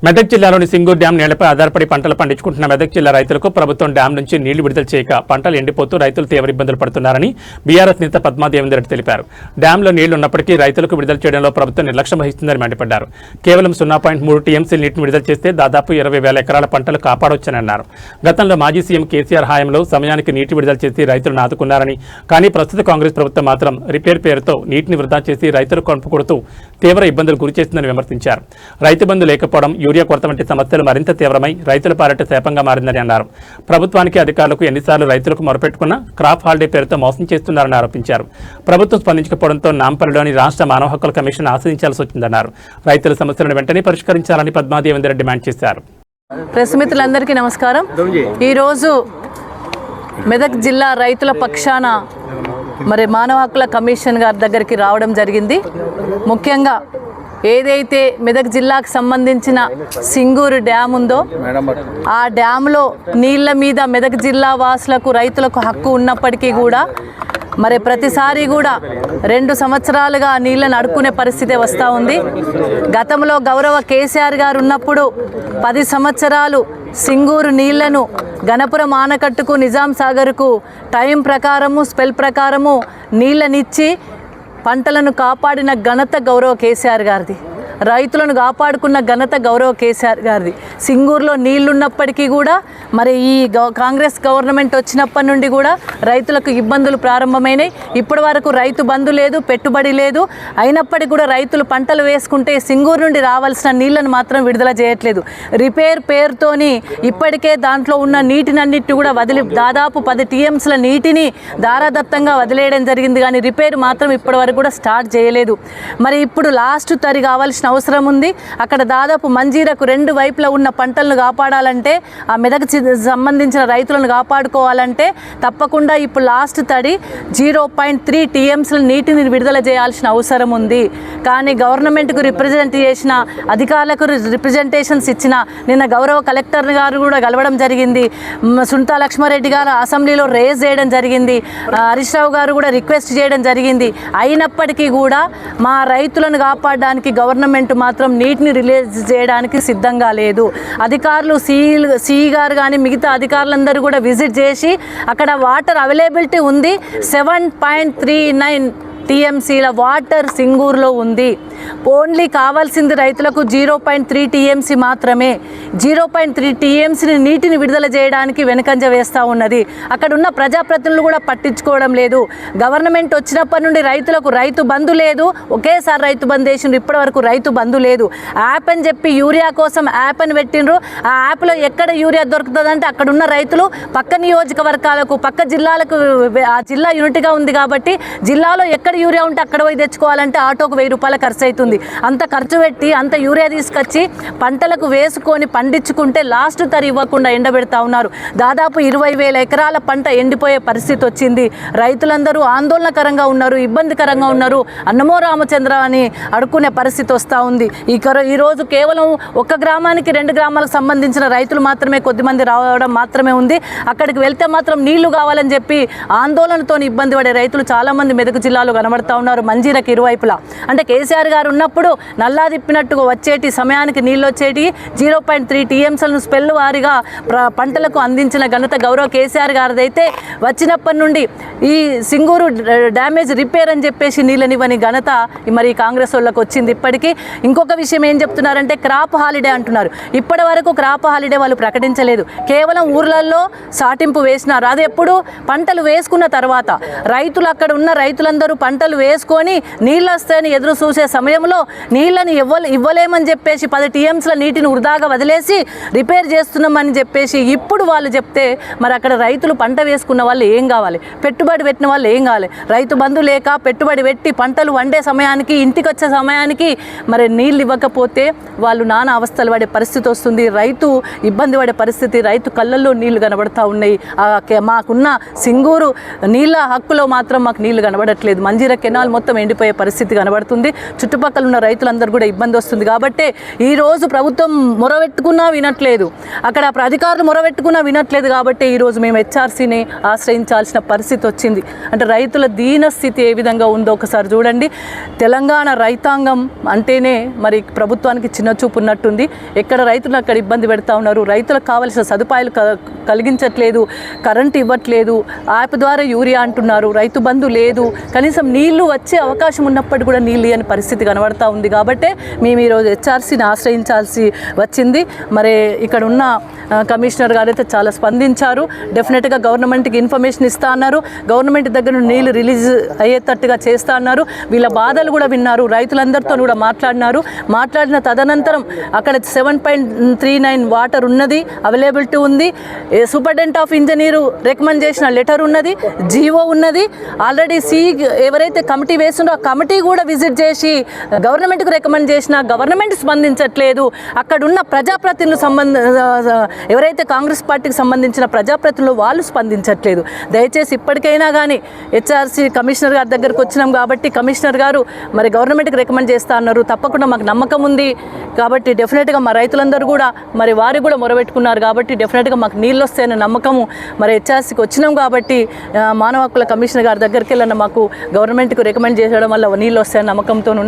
మెదక్ జిల్లాలోని సింగూరు డ్యాం నీళ్లపై ఆధారపడి పంటలు పండించుకుంటున్న మెదక్ జిల్లా రైతులకు ప్రభుత్వం డ్యాం నుంచి నీళ్లు విడుదల చేయక పంటలు ఎండిపోతూ రైతులు తీవ్ర ఇబ్బందులు పడుతున్నారని బీఆర్ఎస్ నేత పద్మాదేవేందర్ రెడ్డి తెలిపారు. డ్యాంలో నీళ్లు ఉన్నప్పటికీ రైతులకు విడుదల చేయడంలో ప్రభుత్వం నిర్లక్ష్యం వహిస్తుందని మండిపడ్డారు. కేవలం 0.3 టీఎంసీ నీటిని విడుదల చేస్తే దాదాపు 20,000 ఎకరాల పంటలు కాపాడొచ్చని అన్నారు. గతంలో మాజీ సీఎం కేసీఆర్ హయాంలో సమయానికి నీటి విడుదల చేసి రైతులను ఆదుకున్నారని, కానీ ప్రస్తుత కాంగ్రెస్ ప్రభుత్వం మాత్రం రిపేర్ పేరుతో నీటిని వృధా చేసి రైతులు కొంపు కొడుతూ తీవ్ర ఇబ్బందులు గురిచేస్తుందని విమర్శించారు. రైతు బంధు లేకపోవడం, యూరియా కొరత వంటి సమస్యలు మరింత తీవ్రమై రైతుల పాలిట శాపంగా మారిందని అన్నారు. ప్రభుత్వానికి అధికారులకు ఎన్నిసార్లు రైతులకు మొరపెట్టుకున్నా క్రాప్ హాలిడే పేరుతో మోసం చేస్తున్నారని ఆరోపించారు. ప్రభుత్వం స్పందించకపోవడంతో నాంపల్లిలోని రాష్ట్ర మానవ హక్కుల కమిషన్ ఆశ్రయించాల్సి వచ్చిందన్నారు. రైతుల సమస్యలను వెంటనే పరిష్కరించాలని పద్మాదేవేందర్ రెడ్డి డిమాండ్ చేశారు. ప్రెస్ మిత్రులందరికీ నమస్కారం. ఈరోజు మెదక్ జిల్లా రైతుల పక్షాన మానవ హక్కుల కమిషన్ గారి దగ్గరికి రావడం జరిగింది. ముఖ్యంగా ఏదైతే మెదక్ జిల్లాకు సంబంధించిన సింగూరు డ్యామ్ ఉందో ఆ డ్యామ్లో నీళ్ల మీద మెదక్ జిల్లా వాసులకు రైతులకు హక్కు ఉన్నప్పటికీ కూడా ప్రతిసారి కూడా 2 సంవత్సరాలుగా నీళ్ళను అడుక్కునే పరిస్థితి వస్తూ ఉంది. గతంలో గౌరవ కేసీఆర్ గారు ఉన్నప్పుడు 10 సంవత్సరాలు సింగూరు నీళ్లను గణపురం ఆనకట్టుకు, నిజాం సాగర్కు టైం ప్రకారము, స్పెల్ ప్రకారము నీళ్ళనిచ్చి పంటలను కాపాడిన ఘనత గౌరవ కేసీఆర్ గారిది. రైతులను కాపాడుకున్న ఘనత గౌరవ కేసీఆర్ గారిది. సింగూరులో నీళ్లున్నప్పటికీ కూడా ఈ కాంగ్రెస్ గవర్నమెంట్ వచ్చినప్పటి నుండి కూడా రైతులకు ఇబ్బందులు ప్రారంభమైనాయి. ఇప్పటి వరకు రైతు బంధు లేదు, పెట్టుబడి లేదు. అయినప్పటికీ కూడా రైతులు పంటలు వేసుకుంటే సింగూరు నుండి రావాల్సిన నీళ్లను మాత్రం విడుదల చేయట్లేదు. రిపేర్ పేరుతోని ఇప్పటికే దాంట్లో ఉన్న నీటినన్నిటి కూడా దాదాపు 10 టీఎంసీల నీటిని దారాదత్తంగా వదిలేయడం జరిగింది. కానీ రిపేర్ మాత్రం ఇప్పటి వరకు కూడా స్టార్ట్ చేయలేదు. ఇప్పుడు లాస్ట్ తరి కావాల్సిన అవసరం ఉంది. అక్కడ దాదాపు మంజీరకు 2 వైపులా ఉన్న పంటలను కాపాడాలంటే, ఆ మెదక్ సంబంధించిన రైతులను కాపాడుకోవాలంటే తప్పకుండా ఇప్పుడు లాస్ట్ తడి 0.3 టీఎంసీల నీటిని విడుదల చేయాల్సిన అవసరం ఉంది. కానీ గవర్నమెంట్కు రిప్రజెంట్ చేసిన అధికారులకు రిప్రజెంటేషన్స్ ఇచ్చిన నిన్న గౌరవ కలెక్టర్ గారు కూడా కలవడం జరిగింది. సుంతా లక్ష్మారెడ్డి గారు అసెంబ్లీలో రేజ్ చేయడం జరిగింది. హరీష్ రావు గారు కూడా రిక్వెస్ట్ చేయడం జరిగింది. అయినప్పటికీ కూడా మా రైతులను కాపాడడానికి గవర్నమెంట్ మాత్రం నీటిని రిలీజ్ చేయడానికి సిద్ధంగా లేదు. అధికారులు సిఈ గారు కానీ మిగతా అధికారులందరూ కూడా విజిట్ చేసి అక్కడ వాటర్ అవైలబిలిటీ ఉంది. 7.39 టీఎంసీల వాటర్ సింగూరులో ఉంది. ఓన్లీ కావాల్సింది రైతులకు 0.3 టీఎంసీ మాత్రమే. 0.3 టీఎంసీని నీటిని విడుదల చేయడానికి వెనుకంజ వేస్తూ ఉన్నది. అక్కడ ఉన్న ప్రజాప్రతినిధులు కూడా పట్టించుకోవడం లేదు. గవర్నమెంట్ వచ్చినప్పటి నుండి రైతులకు రైతు బంధు లేదు. ఒకేసారి రైతు బంధు వేసిండ్రు. ఇప్పటి వరకు రైతు బంధు లేదు. యాప్ అని చెప్పి యూరియా కోసం యాప్ అని పెట్టిండ్రు. ఆ యాప్లో ఎక్కడ యూరియా దొరుకుతుందంటే అక్కడ ఉన్న రైతులు పక్క నియోజకవర్గాలకు, పక్క జిల్లాలకు, ఆ జిల్లా యూనిట్గా ఉంది కాబట్టి జిల్లాలో ఎక్కడ యూరియా ఉంటే అక్కడ పోయి తెచ్చుకోవాలంటే ఆటోకు 1000 రూపాయలు ఖర్చు అవుతుంది. అంత ఖర్చు పెట్టి అంత యూరియా తీసుకొచ్చి పంటలకు వేసుకొని పండించుకుంటే లాస్ట్ తరి ఇవ్వకుండా ఎండబెడతా ఉన్నారు. దాదాపు 20,000 ఎకరాల పంట ఎండిపోయే పరిస్థితి వచ్చింది. రైతులందరూ ఆందోళనకరంగా ఉన్నారు, ఇబ్బందికరంగా ఉన్నారు. అన్నమో రామచంద్ర అని అడుక్కునే పరిస్థితి వస్తూ ఉంది. ఈరోజు కేవలం 1 గ్రామానికి 2 గ్రామాలకు సంబంధించిన రైతులు మాత్రమే కొద్దిమంది రావడం మాత్రమే ఉంది. అక్కడికి వెళ్తే మాత్రం నీళ్లు కావాలని చెప్పి ఆందోళనతో ఇబ్బంది పడే రైతులు చాలామంది మెదక్ జిల్లాలో కనబడతా ఉన్నారు. మంజీరకు ఇరువైపులా అంటే కేసీఆర్ గారు ఉన్నప్పుడు నల్లా తిప్పినట్టుగా వచ్చేటి సమయానికి నీళ్ళు వచ్చేటి 0.3 టీఎంసీలను స్పెల్ వారీగా పంటలకు అందించిన ఘనత గౌరవ కేసీఆర్ గారిదైతే వచ్చినప్పటి నుండి ఈ సింగూరు డ్యామేజ్ రిపేర్ అని చెప్పేసి నీళ్ళనివ్వని ఘనత కాంగ్రెస్ వాళ్ళకి వచ్చింది. ఇప్పటికీ ఇంకొక విషయం ఏం చెప్తున్నారంటే క్రాప్ హాలిడే అంటున్నారు. ఇప్పటి వరకు క్రాప్ హాలిడే వాళ్ళు ప్రకటించలేదు. కేవలం ఊర్లలో సాటింపు వేసినారు. అది ఎప్పుడు పంటలు వేసుకున్న తర్వాత రైతులు, అక్కడ ఉన్న రైతులందరూ పంటలు వేసుకొని నీళ్ళు వస్తాయని ఎదురు చూసే సమయంలో నీళ్ళని ఇవ్వలేమని చెప్పేసి 10 టీఎంసీల నీటిని వృధాగా వదిలేసి రిపేర్ చేస్తున్నామని చెప్పేసి ఇప్పుడు వాళ్ళు చెప్తే అక్కడ రైతులు పంట వేసుకున్న వాళ్ళు ఏం కావాలి, పెట్టుబడి పెట్టిన వాళ్ళు ఏం కావాలి? రైతు బంధు లేక పెట్టుబడి పెట్టి పంటలు వండే సమయానికి, ఇంటికి వచ్చే సమయానికి నీళ్ళు ఇవ్వకపోతే వాళ్ళు నానా అవస్థలు పడే పరిస్థితి వస్తుంది. రైతు ఇబ్బంది పడే పరిస్థితి. రైతు కళ్ళల్లో నీళ్లు కనబడతా ఉన్నాయి. మాకున్న సింగూరు నీళ్ళ హక్కులో మాత్రం మాకు నీళ్లు కనబడట్లేదు. మంజీరా కెనాల్ మొత్తం ఎండిపోయే పరిస్థితి కనబడుతుంది. చుట్టుపక్కల చుట్టుపక్కల ఉన్న రైతులందరూ కూడా ఇబ్బంది వస్తుంది కాబట్టి ఈరోజు ప్రభుత్వం మొరబెట్టుకున్నా వినట్లేదు, అక్కడ అధికారులు మొరబెట్టుకున్నా వినట్లేదు. కాబట్టి ఈరోజు మేము హెచ్ఆర్సీని ఆశ్రయించాల్సిన పరిస్థితి వచ్చింది. అంటే రైతుల దీనస్థితి ఏ విధంగా ఉందో ఒకసారి చూడండి. తెలంగాణ రైతాంగం అంటేనే మరి ప్రభుత్వానికి చిన్న చూపు ఉన్నట్టుంది. ఎక్కడ రైతులు అక్కడ ఇబ్బంది పెడతా ఉన్నారు. రైతులకు కావాల్సిన సదుపాయాలు కలిగించట్లేదు, కరెంటు ఇవ్వట్లేదు, యాప్ ద్వారా యూరియా అంటున్నారు, రైతు బంధు లేదు, కనీసం నీళ్లు వచ్చే అవకాశం ఉన్నప్పటికీ కూడా నీళ్ళు లేని పరిస్థితి కనబడతా ఉంది. కాబట్టి మేము ఈరోజు హెచ్ఆర్సీని ఆశ్రయించాల్సి వచ్చింది. మరి ఇక్కడ ఉన్న కమిషనర్ గారు అయితే చాలా స్పందించారు. డెఫినెట్గా గవర్నమెంట్కి ఇన్ఫర్మేషన్ ఇస్తా అన్నారు, గవర్నమెంట్ దగ్గర నుండి నీళ్లు రిలీజ్ అయ్యేటట్టుగా చేస్తా అన్నారు. వీళ్ళ బాధలు కూడా విన్నారు, రైతులందరితో కూడా మాట్లాడిన తదనంతరం అక్కడ 7.39 వాటర్ ఉన్నది, అవైలబిలిటీ ఉంది, సూపరింటెండెంట్ ఆఫ్ ఇంజనీరు రికమెండ్ చేసిన లెటర్ ఉన్నది, జీవో ఉన్నది. ఆల్రెడీ ఎవరైతే కమిటీ వేస్తుందో ఆ కమిటీ కూడా విజిట్ చేసి గవర్నమెంట్కు రికమెండ్ చేసినా గవర్నమెంట్ స్పందించట్లేదు. అక్కడున్న ప్రజాప్రతినిధులు ఎవరైతే కాంగ్రెస్ పార్టీకి సంబంధించిన ప్రజాప్రతినిధులు వాళ్ళు స్పందించట్లేదు. దయచేసి ఇప్పటికైనా కానీ హెచ్ఆర్సీ కమిషనర్ గారి దగ్గరకు వచ్చినాం కాబట్టి కమిషనర్ గారు మరి గవర్నమెంట్కి రికమెండ్ చేస్తా అన్నారు. తప్పకుండా మాకు నమ్మకం ఉంది కాబట్టి డెఫినెట్గా మా రైతులందరూ కూడా మరి వారు కూడా మొరబెట్టుకున్నారు కాబట్టి డెఫినెట్గా మాకు నీళ్ళు వస్తాయన్న నమ్మకము మరి హెచ్ఆర్సీకి వచ్చినాం కాబట్టి మానవ హక్కుల కమిషనర్ గారి దగ్గరికి వెళ్ళిన మాకు గవర్నమెంట్కి రికమెండ్ చేయడం వల్ల నీళ్ళు వస్తాయన్న నమ్మకంతో ఉన్నాం.